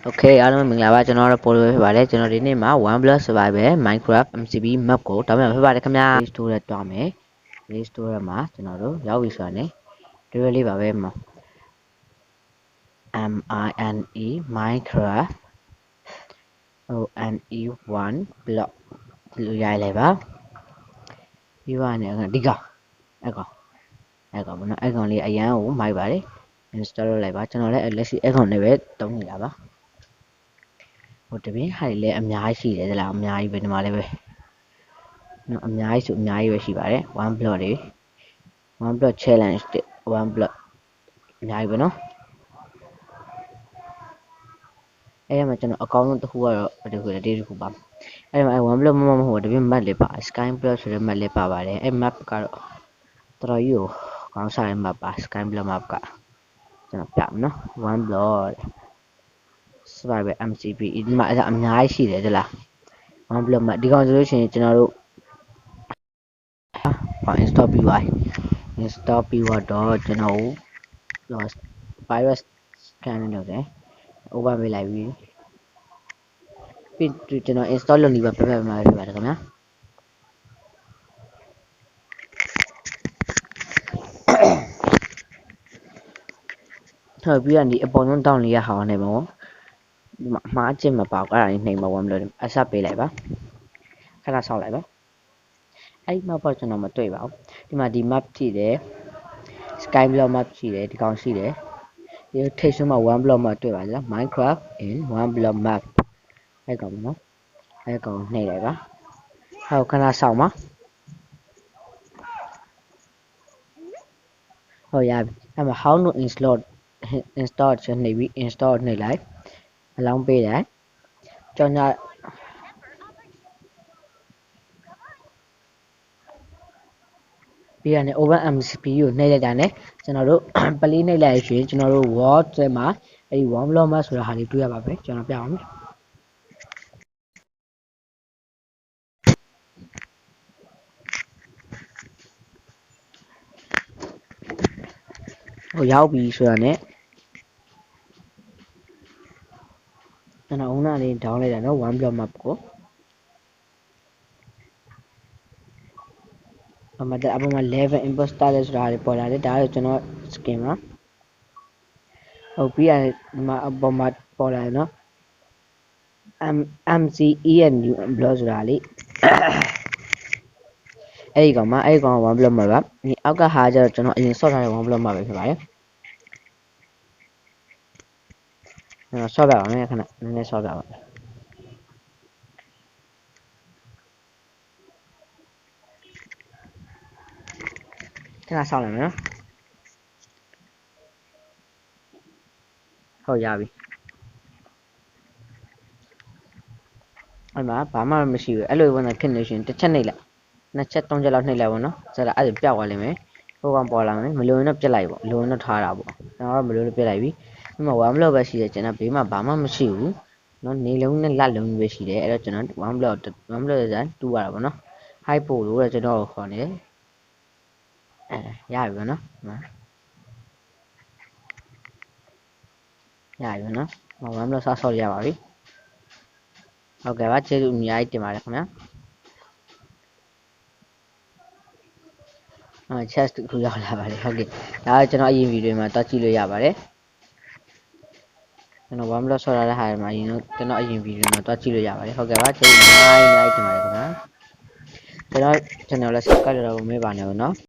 Okay,အားလုံးမင်္ဂလာပါကျွန်တော်တို့ပို့လို့ဖြစ်ပါတယ်ကျွန်တော်ဒီနေ့မှာ 1+ Survival Minecraft MCP map ကိုတောင်းပြမှာဖြစ်ပါတယ်ခင်ဗျာ Play Store ထဲတွားမယ် Play Store ထဲမှာကျွန်တော်တို့ရောက်ပြီဆိုတာ ਨੇ ဒီလိုလေးပါပဲမှာ MINE Minecraft ONE1 block ဒီလိုရိုက်လိုက်ပါပြီးပါနဲ့ဒီကောင်အဲ့ကောင်ဘယ်နော်အဲ့ကောင်လေးအရန်ကိုမိုက်ပါတယ် install လုပ်လိုက်ပါကျွန်တော်လည်းလက်ရှိအဲ့ကောင်နဲ့ပဲတုံးနေတာပါဟိုတပင်းဟာတွေလည်းအများကြီးရှိတယ်သလားအများကြီးပဲဒီမှာလည်းပဲနော်အများကြီးဆိုအများကြီးပဲရှိပါတယ်1 block တွေ1 block challenge 1 block အများကြီးပဲနော်အဲ့မှာကျွန်တော်အကောင်းဆုံးတစ်ခုကတော့ဒီခုတစ်ခုပါအဲ့မှာ1 block မဟုတ်တပင်း map လေးပါ sky block ဆိုတဲ့ map လေးပါပါတယ်အဲ့ map ကတော့တော်တော်ကြီးကိုကောင်းစားတဲ့ map ပါ sky block map ကကျွန်တော်ပြမယ်နော်1 block Survival MCP ဒီမှာအများကြီးရှိတယ်ကြလား1 block မှာဒီကောင်ဆိုလို့ရှိရင်ကျွန်တော်တို့ install ပြီးပါတော့ကျွန်တော်တို့ virus scan လုပ်တယ် over ပေးလိုက်ပြီပြီးကျွန်တော် install လုပ်နေပါပြပြမှာဖြစ်ပါတယ်ခင်ဗျာဟုတ်ပြီးတော့ဒီအပေါ်ဆုံးတောင်းလေးရဟောင်းနေပါဘောဒီမှာမှားချင်မပါဘူးအဲ့ဒါလေးနှိမ်ပါ1 block အဆက်ပေးလိုက်ပါခဏဆောက်လိုက်ပါအဲ့ဒီ map ပေါ်ကျွန်တော်မတွေ့ပါဘူးဒီမှာဒီ map ရှိတယ် sky block map ရှိတယ်ဒီကောင်ရှိတယ်ဒီထိတ်ဆုံးမှာ1 block map တွေ့ပါလား Minecraft in 1 block map အဲ့ကောင်နော်အဲ့ကောင်နှိပ်လိုက်ပါဟောခဏဆောက်ပါဟောရပြီအဲ့မှာ how to install ချက်နှိပ်ပြီး install နှိပ်လိုက်အလောင်းပေးတယ်ကြောင်ညာပြီးရနေ open MCP ကိုနှိပ်လိုက်တာ ਨੇ ကျွန်တော်တို့ play နှိပ်လိုက်ရင်ကျွန်တော်တို့ wall ထဲမှာအဲ့ဒီ 1 block map ဆိုတာဟာလေးတွေ့ရပါပဲကျွန်တော်ပြအောင်ဟိုရောက်ပြီဆိုတာ ਨੇ ကျွန်တော်ဦးနာလေး down လိုက်တာနော်1 block map ကိုအမှအပေါ်မှာ level imposter လဲဆိုတာတွေပေါ်လာတယ်ဒါကကျွန်တော် skin ပါဟုတ်ပြီးရတယ်ဒီမှာအပေါ်မှာပေါ်လာတယ်နော် MCE ရဲ့ new block ဆိုတာလေအဲ့ဒီကောင်1 block မှာပါဒီအောက်ကဟာကျတော့ကျွန်တော်အရင်ဆော့ထားတဲ့1 block မှာပဲဖြစ်ပါတယ်ဆော့ပြပါမယ်ခဏနည်းနည်းဆော့ပြပါခဏဆောက်လိုက်မယ်နော်ဟုတ်ရပြီအဲ့မှာဘာမှမရှိဘူးအဲ့လိုဝင်တဲ့ဖြစ်နေရှင်တစ်ချက်နှိပ်လိုက်နှစ်ချက်သုံးချက်လောက်နှိပ်လိုက်ပါနော်ဆိုတော့အဲ့ဒါပြောက်သွားလိမ့်မယ်ဟိုကောင်ပေါ်လာမယ်မလိုရင်တော့ပြစ်လိုက်ပေါ့လိုရင်တော့ထားတာပေါ့ကျွန်တော်ကမလိုလို့ပြစ်လိုက်ပြီဒီမှာ1 block ပဲရှိတယ်ကျွန်တော်ဘေးမှာဘာမှမရှိဘူးနော်နေလုံးနဲ့လက်လုံးပဲရှိတယ်အဲ့တော့ကျွန်တော်1 block ဇန်တူရတာပေါ့နော် high ပို့လို့တဲ့ကျွန်တော်ခေါ်နေရပြီပေါ့နော်ရပြီနော်1 block ဆော့ရပါပြီဟုတ်ကဲ့ပါကျေးဇူးအများကြီးတင်ပါတယ်ခင်ဗျာchest တစ်ခုရောက်လာပါတယ်ဟုတ်ကဲ့ဒါကကျွန်တော်အရင်ဗီဒီယိုမှာတွားကြည့်လို့ရပါတယ်ကျွန်တော်1 block ဆော့ရတဲ့ဟာမှာကျွန်တော်အရင်ဗီဒီယိုမှာတွားကြည့်လို့ရပါတယ်ဟုတ်ကဲ့ပါကျေးဇူးအများကြီးတင်ပါတယ်ခင်ဗျာကျွန်တော် channel လည်း subscribe လုပ်ဖို့မမေ့ပါနဲ့ဘူးเนาะ